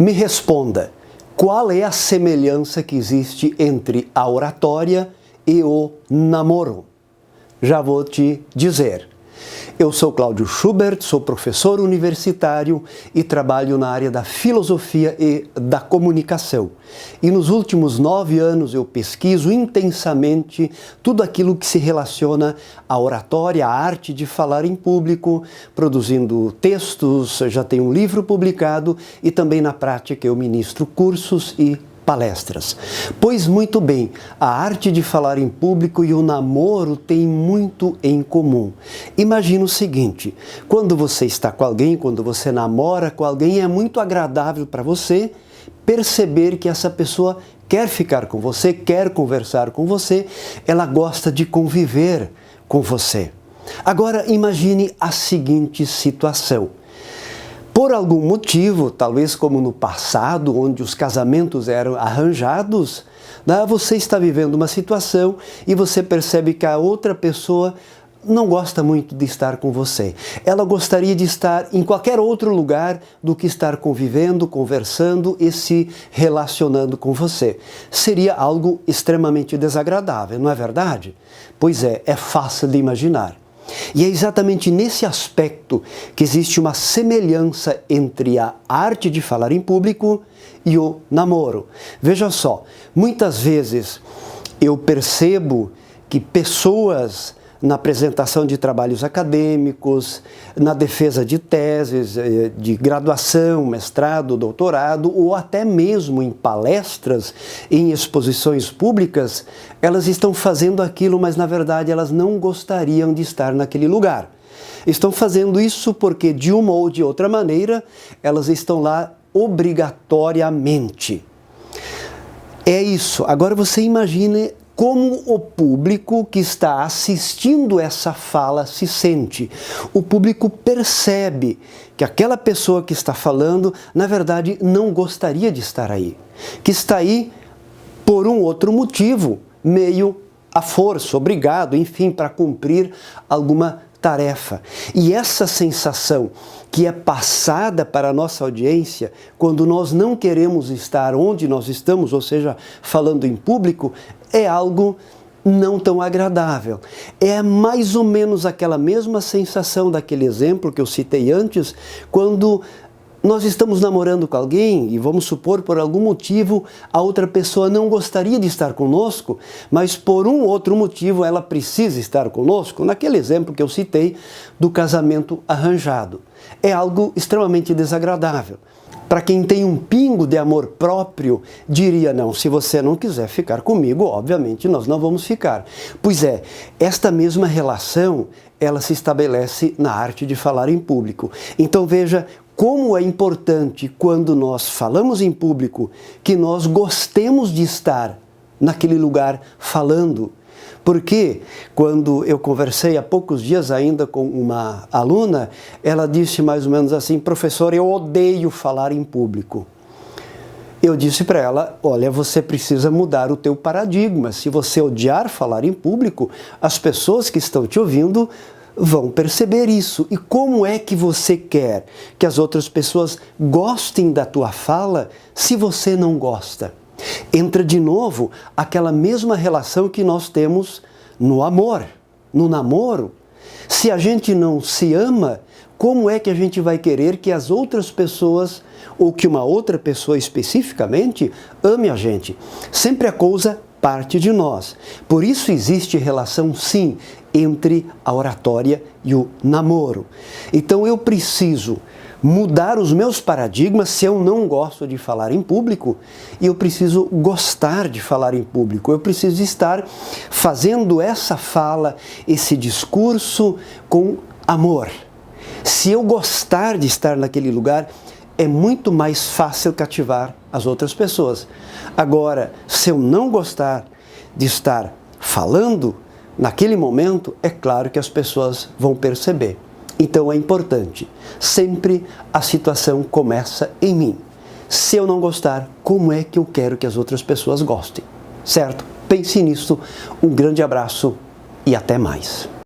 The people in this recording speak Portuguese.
Me responda, qual é a semelhança que existe entre a oratória e o namoro? Já vou te dizer. Eu sou Cláudio Schubert, sou professor universitário e trabalho na área da filosofia e da comunicação. E nos últimos 9 anos eu pesquiso intensamente tudo aquilo que se relaciona à oratória, à arte de falar em público, produzindo textos, já tenho um livro publicado e também na prática eu ministro cursos e palestras. Pois muito bem, a arte de falar em público e o namoro têm muito em comum. Imagina o seguinte, quando você está com alguém, quando você namora com alguém, é muito agradável para você perceber que essa pessoa quer ficar com você, quer conversar com você, ela gosta de conviver com você. Agora imagine a seguinte situação. Por algum motivo, talvez como no passado, onde os casamentos eram arranjados, você está vivendo uma situação e você percebe que a outra pessoa não gosta muito de estar com você. Ela gostaria de estar em qualquer outro lugar do que estar convivendo, conversando e se relacionando com você. Seria algo extremamente desagradável, não é verdade? Pois é fácil de imaginar. E é exatamente nesse aspecto que existe uma semelhança entre a arte de falar em público e o namoro. Veja só, muitas vezes eu percebo que pessoas na apresentação de trabalhos acadêmicos, na defesa de teses, de graduação, mestrado, doutorado, ou até mesmo em palestras, em exposições públicas, elas estão fazendo aquilo, mas na verdade elas não gostariam de estar naquele lugar. Estão fazendo isso porque de uma ou de outra maneira, elas estão lá obrigatoriamente. É isso. Agora você imagine como o público que está assistindo essa fala se sente. O público percebe que aquela pessoa que está falando, na verdade, não gostaria de estar aí. Que está aí por um outro motivo, meio à força, obrigado, enfim, para cumprir alguma tarefa. E essa sensação que é passada para a nossa audiência quando nós não queremos estar onde nós estamos, ou seja, falando em público, é algo não tão agradável. É mais ou menos aquela mesma sensação daquele exemplo que eu citei antes, quando nós estamos namorando com alguém e vamos supor por algum motivo a outra pessoa não gostaria de estar conosco, mas por um outro motivo ela precisa estar conosco, naquele exemplo que eu citei do casamento arranjado. É algo extremamente desagradável. Para quem tem um pingo de amor próprio, diria, não, se você não quiser ficar comigo, obviamente nós não vamos ficar. Pois é, esta mesma relação, ela se estabelece na arte de falar em público. Então veja como é importante quando nós falamos em público que nós gostemos de estar naquele lugar falando. Porque quando eu conversei há poucos dias ainda com uma aluna, ela disse mais ou menos assim, professor, eu odeio falar em público. Eu disse para ela, olha, você precisa mudar o teu paradigma. Se você odiar falar em público, as pessoas que estão te ouvindo vão perceber isso. E como é que você quer que as outras pessoas gostem da tua fala se você não gosta? Entra de novo aquela mesma relação que nós temos no amor, no namoro. Se a gente não se ama, como é que a gente vai querer que as outras pessoas, ou que uma outra pessoa especificamente, ame a gente? Sempre a coisa parte de nós. Por isso existe relação, sim, entre a oratória e o namoro. Então eu preciso mudar os meus paradigmas se eu não gosto de falar em público, e eu preciso gostar de falar em público. Eu preciso estar fazendo essa fala, esse discurso com amor. Se eu gostar de estar naquele lugar, é muito mais fácil cativar as outras pessoas. Agora, se eu não gostar de estar falando, naquele momento, é claro que as pessoas vão perceber. Então é importante, sempre a situação começa em mim. Se eu não gostar, como é que eu quero que as outras pessoas gostem? Certo? Pense nisso, um grande abraço e até mais.